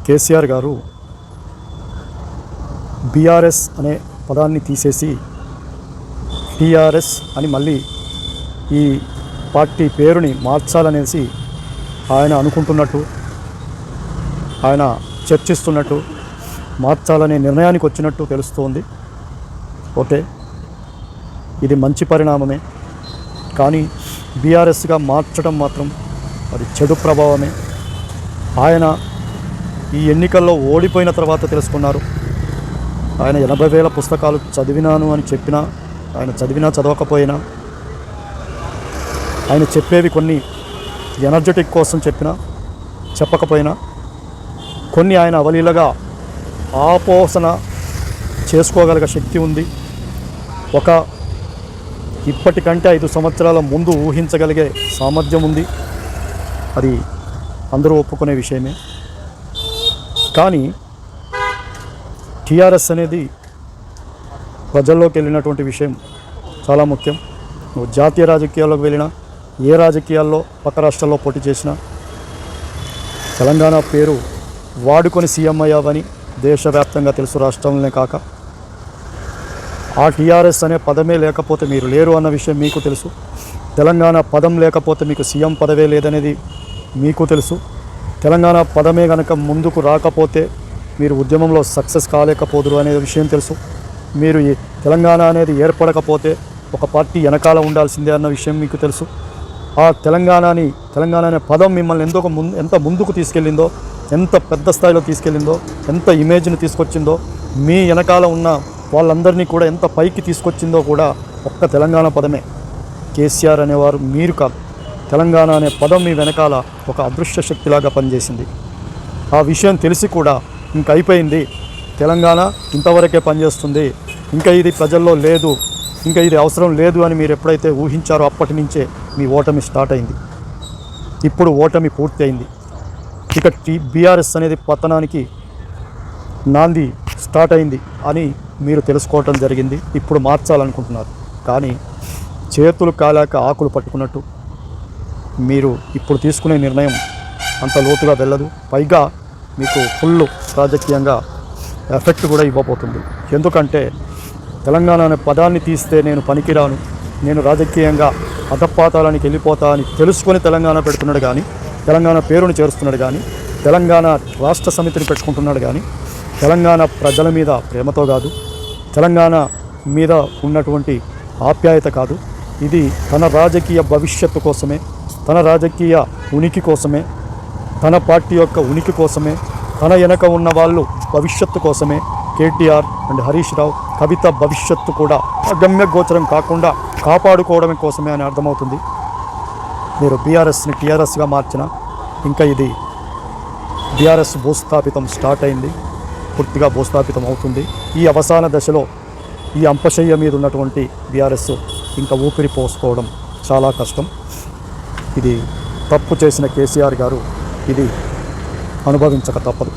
కేసీఆర్ గారు బీఆర్ఎస్ అనే పదాన్ని తీసేసి టీఆర్ఎస్ అని మళ్ళీ ఈ పార్టీ పేరుని మార్చాలనేసి ఆయన అనుకుంటున్నట్టు, ఆయన చర్చిస్తున్నట్టు, మార్చాలనే నిర్ణయానికి వచ్చినట్టు తెలుస్తోంది. ఓకే, ఇది మంచి పరిణామమే. కానీ బీఆర్ఎస్గా మార్చడం మాత్రం అది చెడు ప్రభావమే. ఆయన ఈ ఎన్నికల్లో ఓడిపోయిన తర్వాత తెలుసుకున్నారు. ఆయన 80,000 పుస్తకాలు చదివినాను అని చెప్పినా, ఆయన చదివినా చదవకపోయినా, ఆయన చెప్పేవి కొన్ని ఎనర్జెటిక్ కోసం చెప్పినా చెప్పకపోయినా, కొన్ని ఆయన అవలీలగా ఆపోసన చేసుకోగలిగే శక్తి ఉంది. ఒక ఇప్పటికంటే 5 సంవత్సరాల ముందు ఊహించగలిగే సామర్థ్యం ఉంది. అది అందరూ ఒప్పుకునే విషయమే. కానీ టీఆర్ఎస్ అనేది ప్రజల్లోకి వెళ్ళినటువంటి విషయం చాలా ముఖ్యం. నువ్వు జాతీయ రాజకీయాల్లోకి వెళ్ళినా, ఏ రాజకీయాల్లో పక్క రాష్ట్రాల్లో పోటీ చేసినా, తెలంగాణ పేరు వాడుకొని సీఎం అయ్యావని దేశవ్యాప్తంగా తెలుసు, రాష్ట్రంలోనే కాక. ఆ టీఆర్ఎస్ అనే పదమే లేకపోతే మీరు లేరు అన్న విషయం మీకు తెలుసు. తెలంగాణ పదం లేకపోతే మీకు సీఎం పదవే లేదనేది మీకు తెలుసు. తెలంగాణ పదమే కనుక ముందుకు రాకపోతే మీరు ఉద్యమంలో సక్సెస్ కాలేకపోదురు అనే విషయం తెలుసు. మీరు ఈ తెలంగాణ అనేది ఏర్పడకపోతే ఒక పార్టీ వెనకాల ఉండాల్సిందే అన్న విషయం మీకు తెలుసు. ఆ తెలంగాణ అనే పదం మిమ్మల్ని ఎంత ముందుకు తీసుకెళ్ళిందో, ఎంత పెద్ద స్థాయిలో తీసుకెళ్ళిందో, ఎంత ఇమేజ్ని తీసుకొచ్చిందో, మీ వెనకాల ఉన్న వాళ్ళందరినీ కూడా ఎంత పైకి తీసుకొచ్చిందో కూడా ఒక్క తెలంగాణ పదమే. కేసీఆర్ అనేవారు మీరు కాదు. తెలంగాణ అనే పదం మీ వెనకాల ఒక అదృశ్య శక్తిలాగా పనిచేసింది. ఆ విషయం తెలిసి కూడా ఇంక అయిపోయింది, తెలంగాణ ఇంతవరకే పనిచేస్తుంది, ఇంకా ఇది ప్రజల్లో లేదు, ఇంకా ఇది అవసరం లేదు అని మీరు ఎప్పుడైతే ఊహించారో అప్పటి నుంచే మీ ఓటమి స్టార్ట్ అయింది. ఇప్పుడు ఓటమి పూర్తి అయింది. ఇక బీఆర్ఎస్ అనేది పతనానికి నాంది స్టార్ట్ అయింది అని మీరు తెలుసుకోవటం జరిగింది. ఇప్పుడు మార్చాలనుకుంటున్నారు. కానీ చేతులు కాలాక ఆకులు పట్టుకున్నట్టు మీరు ఇప్పుడు తీసుకునే నిర్ణయం అంత లోతుగా వెళ్ళదు. పైగా మీకు ఫుల్ రాజకీయంగా ఎఫెక్ట్ కూడా ఇవ్వబోతుంది. ఎందుకంటే తెలంగాణ అనే పదాన్ని తీస్తే నేను పనికిరాను, నేను రాజకీయంగా అధపాతాళానికి వెళ్ళిపోతా అని తెలుసుకొని తెలంగాణ పెడుతున్నాడు కానీ, తెలంగాణ పేరుని చేరుస్తున్నాడు కానీ, తెలంగాణ రాష్ట్ర సమితిని పెట్టుకుంటున్నాడు కానీ, తెలంగాణ ప్రజల మీద ప్రేమతో కాదు, తెలంగాణ మీద ఉన్నటువంటి ఆప్యాయత కాదు. ఇది తన రాజకీయ భవిష్యత్తు కోసమే, తన రాజకీయ ఉనికి కోసమే, తన పార్టీ యొక్క ఉనికి కోసమే, తన వెనక ఉన్న వాళ్ళు భవిష్యత్తు కోసమే. కేటీఆర్ అండ్ హరీష్ రావు కవిత భవిష్యత్తు కూడా అగమ్య గోచరం కాకుండా కాపాడుకోవడం కోసమే అని అర్థమవుతుంది. మీరు బీఆర్ఎస్ని టీఆర్ఎస్గా మార్చిన ఇంకా ఇది బీఆర్ఎస్ భూస్థాపితం స్టార్ట్ అయింది, పూర్తిగా భూస్థాపితం అవుతుంది. ఈ అవసాన దశలో ఈ అంపశయ్య మీద ఉన్నటువంటి బీఆర్ఎస్ ఇంకా ఊపిరి పోసుకోవడం చాలా కష్టం. ఇది తప్పు చేసిన కేసీఆర్ గారు ఇది అనుభవించక తప్పదు.